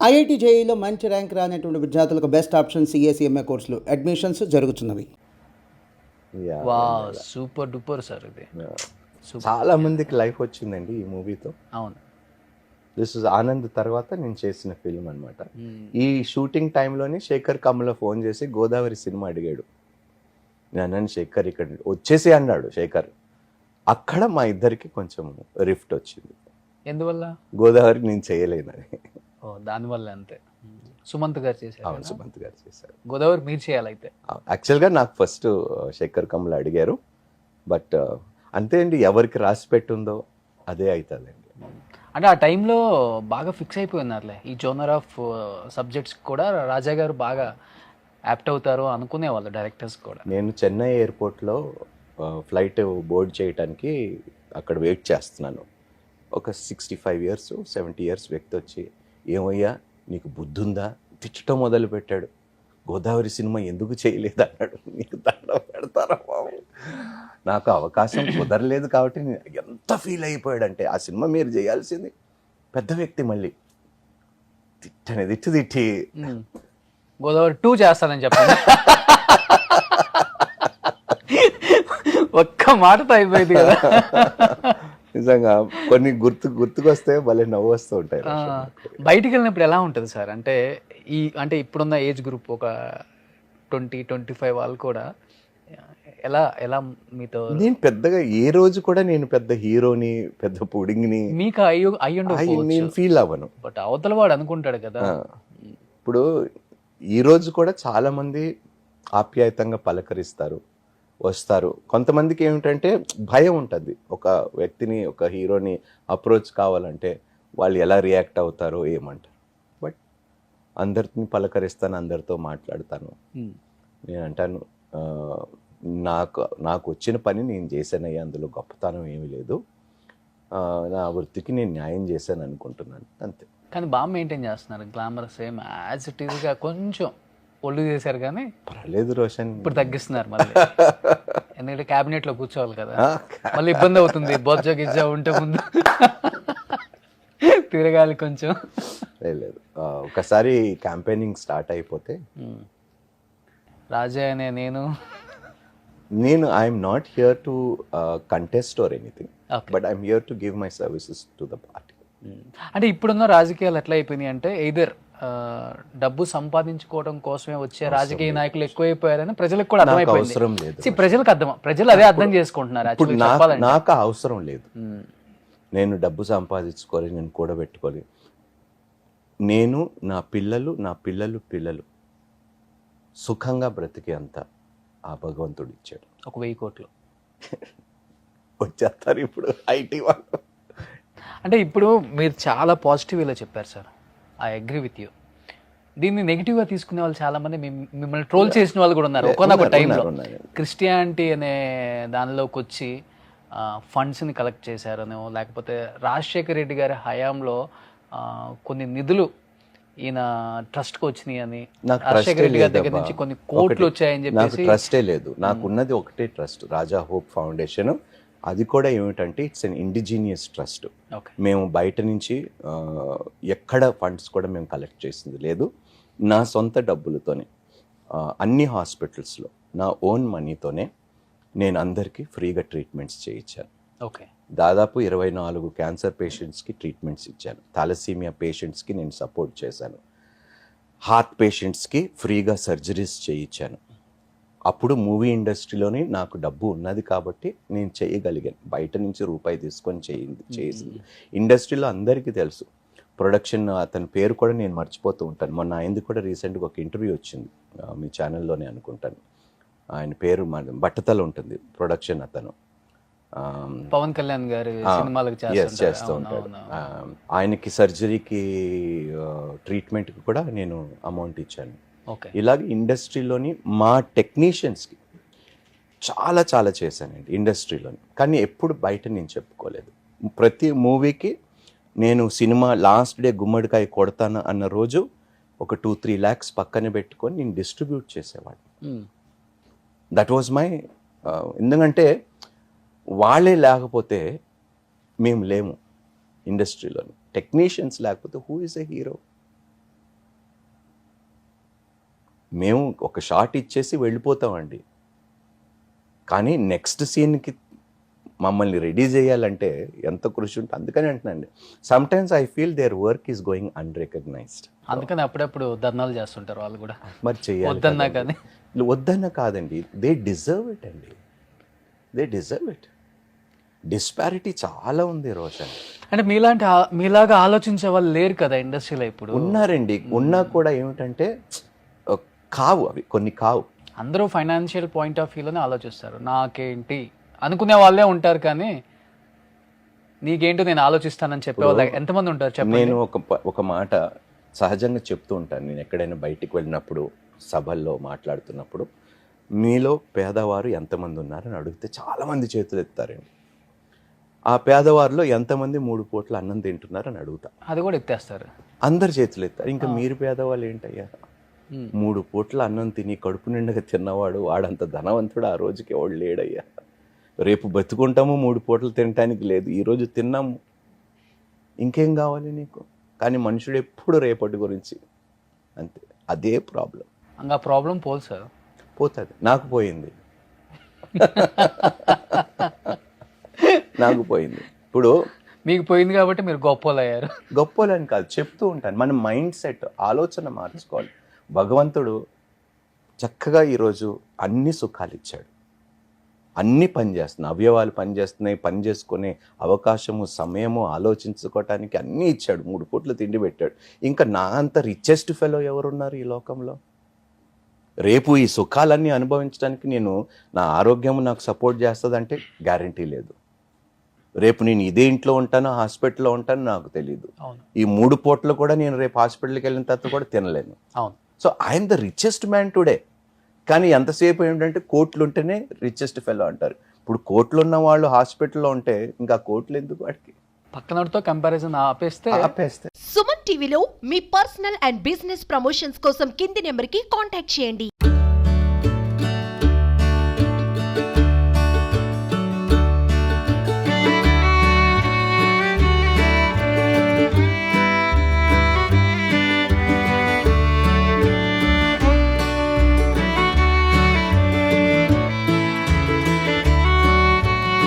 IIT జేఈలో మంచి rank రానటువంటి విద్యార్థులకు బెస్ట్ ఆప్షన్ సిఏ కోర్సులు అడ్మిషన్స్ జరుగుతున్నవి. Yeah, wow, super duper sir ఇది. yeah. సూపర్. చాలా మందికి లైఫ్ వచ్చిందండి ఈ మూవీతో. అవును. దిస్ ఇస్ ఆనంద్ తర్వాత నేను చేసిన ఫిల్మ్ అనమాట. ఈ షూటింగ్ టైంలోనే శేఖర్ కమల ఫోన్ చేసి గోదావరి సినిమా అడిగాడు. నేను అన్నాను, శేఖర్ ఇక్కడ వచ్చేసి అన్నాడు శేఖర్. అక్కడ మా ఇద్దరికి కొంచెం రిఫ్ట్ వచ్చింది. ఎందువల్ల? గోదావరి నేను చేయలేనని. ఓ, దానివల్ల అంతే. సుమంత్ గారు చేశారు. అవును, సుమంత్ గారు చేశారు. గోదావరి మీరు చేయాలైతే. యాక్చువల్గా నాకు ఫస్ట్ శేఖర్ కమల అడిగారు. బట్ అంతే అండి, ఎవరికి రాసి పెట్టుందో అదే అవుతుందండి. అంటే ఆ టైంలో బాగా ఫిక్స్ అయిపోయి ఉన్నారులే ఈ జోనర్ ఆఫ్ సబ్జెక్ట్స్ కూడా. రాజా గారు బాగా యాప్ట్ అవుతారు అనుకునేవాళ్ళు డైరెక్టర్స్ కూడా. నేను చెన్నై ఎయిర్పోర్ట్లో ఫ్లైట్ బోర్డ్ చేయడానికి అక్కడ వెయిట్ చేస్తున్నాను. ఒక 65 years 70 years వ్యక్తి వచ్చి, ఏమయ్యా నీకు బుద్ధి ఉందా, తిట్టడం మొదలు పెట్టాడు. గోదావరి సినిమా ఎందుకు చేయలేదు అన్నాడు. నీకు దండం పెడతారా బాబు, నాకు అవకాశం కుదరలేదు కాబట్టి. ఎంత ఫీల్ అయిపోయాడంటే, ఆ సినిమా మీరు చేయాల్సింది. పెద్ద వ్యక్తి మళ్ళీ తిట్టి గోదావరి 2 చేస్తానని చెప్పండి. ఒక్క మాటతో అయిపోయింది కదా. నిజంగా కొన్ని గుర్తుకొస్తే భలే నవ్వు వస్తూ ఉంటాయి. బయటికి వెళ్ళినప్పుడు ఎలా ఉంటుంది సార్? అంటే ఇప్పుడున్న ఏజ్ గ్రూప్ ఒక 20-25 వాళ్ళు కూడా ఎలా మీతో? నేను పెద్దగా ఏ రోజు కూడా నేను పెద్ద హీరోని, పెద్ద పుడింగ్ని మీకు నేను ఫీల్ అవ్వను. బట్ అవతల వాడు అనుకుంటాడు కదా. ఇప్పుడు ఈ రోజు కూడా చాలా మంది ఆప్యాయతంగా పలకరిస్తారు, వస్తారు. కొంతమందికి ఏమిటంటే భయం ఉంటుంది. ఒక వ్యక్తిని, ఒక హీరోని అప్రోచ్ కావాలంటే వాళ్ళు ఎలా రియాక్ట్ అవుతారో ఏమంటారు. బట్ అందరిని పలకరిస్తాను, అందరితో మాట్లాడతాను. నేను అంటాను, నాకు వచ్చిన పని నేను చేశానయ్యా, అందులో గొప్పతనం ఏమీ లేదు, నా వృత్తికి నేను న్యాయం చేశాను అనుకుంటున్నాను, అంతే. కానీ బాగా మెయింటైన్ చేస్తున్నారు, గ్లామర్ సేమ్ యాజ్ ఇట్ ఈస్గా. కొంచెం ఒళ్ళు చేశారు కానీ పర్లేదు రోషన్. ఇప్పుడు తగ్గిస్తున్నారు మళ్ళీ, ఎందుకంటే క్యాబినెట్లో కూర్చోవాలి కదా, మళ్ళీ ఇబ్బంది అవుతుంది. బొజ్జ గిజ్జ ఉంటే ముందు తిరగాలి కొంచెం. లేదు, ఒకసారి క్యాంపెయినింగ్ స్టార్ట్ అయిపోతే రాజా అనే నేను I'm not here to contest or anything, but I'm here to give my services to the party. అంటే ఇప్పుడున్న రాజకీయాలు ఎట్లా అయిపోయినాయి అంటే, ఎయిదర్ డబ్బు సంపాదించుకోవడం కోసమే వచ్చే రాజకీయ నాయకులు ఎక్కువైపోయారని ప్రజలకు కూడా అర్థమైపోయింది. అవసరం లేదు, ప్రజలు అదే అర్థం చేసుకుంటున్నారు. నాకు అవసరం లేదు, నేను డబ్బు సంపాదించుకోవాలి, నేను కూడబెట్టుకోవాలి. నేను నా పిల్లలు సుఖంగా బ్రతికే అంత ఆ భగవంతుడు ఇచ్చాడు. ఒక 1000 కోట్లు వచ్చేస్తారు ఇప్పుడు ఐటీ వాళ్ళు. అంటే ఇప్పుడు మీరు చాలా పాజిటివ్ ఇలా చెప్పారు sir, I agree with you. దీన్ని నెగిటివ్గా తీసుకునే వాళ్ళు చాలా మంది, మిమ్మల్ని ట్రోల్ చేసిన వాళ్ళు కూడా ఉన్నారు. ఒకనొక టైంలో క్రిస్టియానిటీ అనే దానిలోకి వచ్చి ఫండ్స్ని కలెక్ట్ చేశారనో, లేకపోతే రాజశేఖర రెడ్డి గారి హయాంలో కొన్ని నిధులు ఈయన ట్రస్ట్కి వచ్చినాయి అని, రాజశేఖర రెడ్డి గారి దగ్గర నుంచి కొన్ని కోట్లు వచ్చాయని చెప్పేసి. ట్రస్టే లేదు, నాకున్నది ఒకటే ట్రస్ట్, రాజా హోప్ ఫౌండేషన్. అది కూడా ఏమిటంటే ఇట్స్ అన్ ఇండిజీనియస్ ట్రస్ట్. మేము బయట నుంచి ఎక్కడ ఫండ్స్ కూడా మేము కలెక్ట్ చేసింది లేదు. నా సొంత డబ్బులతోనే అన్ని హాస్పిటల్స్లో నా ఓన్ మనీతోనే నేను అందరికీ ఫ్రీగా ట్రీట్మెంట్స్ చేయించాను. దాదాపు 24 క్యాన్సర్ పేషెంట్స్కి ట్రీట్మెంట్స్ ఇచ్చాను. థాలసీమియా పేషెంట్స్కి నేను సపోర్ట్ చేశాను. హార్ట్ పేషెంట్స్కి ఫ్రీగా సర్జరీస్ చేయించాను. అప్పుడు మూవీ ఇండస్ట్రీలోని నాకు డబ్బు ఉన్నది కాబట్టి నేను చేయగలిగాను. బయట నుంచి రూపాయి తీసుకొని చేసింది ఇండస్ట్రీలో అందరికీ తెలుసు. ప్రొడక్షన్ అతని పేరు కూడా నేను మర్చిపోతూ ఉంటాను. మొన్న ఆయనది కూడా రీసెంట్గా ఒక ఇంటర్వ్యూ వచ్చింది మీ ఛానల్లోనే అనుకుంటాను. ఆయన పేరు బట్టతల ఉంటుంది, ప్రొడక్షన్ అతను. పవన్ కళ్యాణ్ గారు సినిమాలకు చేస్తూ ఉంటాడు. ఆయనకి సర్జరీకి ట్రీట్మెంట్కి కూడా నేను అమౌంట్ ఇచ్చాను. ఇలాగ ఇండస్ట్రీలోని మా టెక్నీషియన్స్కి చాలా చాలా చేశానండి ఇండస్ట్రీలోని. కానీ ఎప్పుడు బయట నేను చెప్పుకోలేదు. ప్రతి మూవీకి నేను సినిమా లాస్ట్ డే గుమ్మడికాయ కొడతాను అన్న రోజు ఒక 2-3 lakhs పక్కన పెట్టుకొని నేను డిస్ట్రిబ్యూట్ చేసేవాడిని. దట్ వాజ్ మై, ఎందుకంటే వాళ్ళే లేకపోతే మేము లేము ఇండస్ట్రీలోని. టెక్నీషియన్స్ లేకపోతే హూ ఈజ్ ఎ హీరో? మేము ఒక షాట్ ఇచ్చేసి వెళ్ళిపోతామండి, కానీ నెక్స్ట్ సీన్కి మమ్మల్ని రెడీ చేయాలంటే ఎంత కృషి ఉంటుంది. అందుకని అంటున్నాండి, sometimes I feel their work is going unrecognised. అందుకని అప్పుడప్పుడు ధర్నాలు చేస్తుంటారు వాళ్ళు కూడా, మరి చేయాలి వద్దన్నా కదండి. కానీ. వద్దన్నా కాదండి, దే డిజర్వ్ ఇట్ అండి, దే డిజర్వ్ ఇట్. డిస్పారిటీ చాలా ఉంది రోషన్. అంటే మీలాగా ఆలోచించే వాళ్ళు లేరు కదా ఇండస్ట్రీలో ఇప్పుడు. ఉన్నారండి, ఉన్నా కూడా ఏమిటంటే కావు, అవి కొన్ని కావు. అందరూ ఫైనాన్షియల్ పాయింట్ ఆఫ్ వ్యూలోనే ఆలోచిస్తారు. నాకేంటి అనుకునే వాళ్ళే ఉంటారు, కానీ నీకేంటో నేను ఆలోచిస్తానని చెప్పే వాళ్ళు ఎంతమంది ఉంటారు చెప్పండి. నేను ఒక మాట సహజంగా చెప్తూ ఉంటాను, నేను ఎక్కడైనా బయటికి వెళ్ళినప్పుడు, సభల్లో మాట్లాడుతున్నప్పుడు, మీలో పేదవారు ఎంతమంది ఉన్నారని అడిగితే చాలామంది చేతులు ఎత్తారండి. ఆ పేదవారిలో ఎంతమంది 3 పూట్ల అన్నం తింటున్నారని అడుగుతా, అది కూడా ఎత్తేస్తారు. అందరు చేతులు ఎత్తారు. ఇంకా మీరు పేదవాళ్ళు ఏంటయ్యా? 3 పూట్ల అన్నం తిని కడుపు నిండగా తిన్నవాడు వాడంత ధనవంతుడు ఆ రోజుకి ఎవడు లేడయ్యా. రేపు బతుకుంటాము, 3 పూటలు తినటానికి లేదు, ఈరోజు తిన్నాము, ఇంకేం కావాలి నీకు? కానీ మనుషుడు ఎప్పుడు రేపటి గురించి, అంతే. అదే ప్రాబ్లం. ఇంకా ప్రాబ్లం పోదు సార్, పోతుంది. నాకు పోయింది, నాకు పోయింది. ఇప్పుడు మీకు పోయింది కాబట్టి మీరు గొప్పలు అయ్యారు. గొప్పలని కాదు, చెప్తూ ఉంటాను, మన మైండ్ సెట్, ఆలోచన మార్చుకోవాలి. భగవంతుడు చక్కగా ఈరోజు అన్ని సుఖాలు ఇచ్చాడు, అన్నీ పనిచేస్తున్నాయి, అవయవాలు పనిచేస్తున్నాయి, పని చేసుకునే అవకాశము, సమయము, ఆలోచించుకోవటానికి అన్నీ ఇచ్చాడు, 3 పూట్ల తిండి పెట్టాడు. ఇంకా నా అంత రిచెస్ట్ ఫెలో ఎవరున్నారు ఈ లోకంలో? రేపు ఈ సుఖాలన్నీ అనుభవించడానికి నా ఆరోగ్యం నాకు సపోర్ట్ చేస్తుందంటే గ్యారంటీ లేదు. రేపు నేను ఇదే ఇంట్లో ఉంటానో హాస్పిటల్లో ఉంటానో నాకు తెలియదు. ఈ 3 పూటలు కూడా నేను రేపు హాస్పిటల్కి వెళ్ళిన తర్వాత కూడా తినలేను. So I'm the richest man today. కానీ ఎంతసేపు ఏంటంటే కోట్లు ఉంటేనే రిచెస్ట్ ఫెలో అంటారు. ఇప్పుడు కోట్లు ఉన్న వాళ్ళు హాస్పిటల్లో ఉంటే ఇంకా కోట్లు ఎందుకు వాడికి? పక్కనతో కంపారిజన్ ఆపేస్తే. సుమన్ టీవీలో మీ పర్సనల్ అండ్ బిజినెస్ ప్రమోషన్స్ కోసం కింది నెంబర్కి కాంటాక్ట్ చేయండి.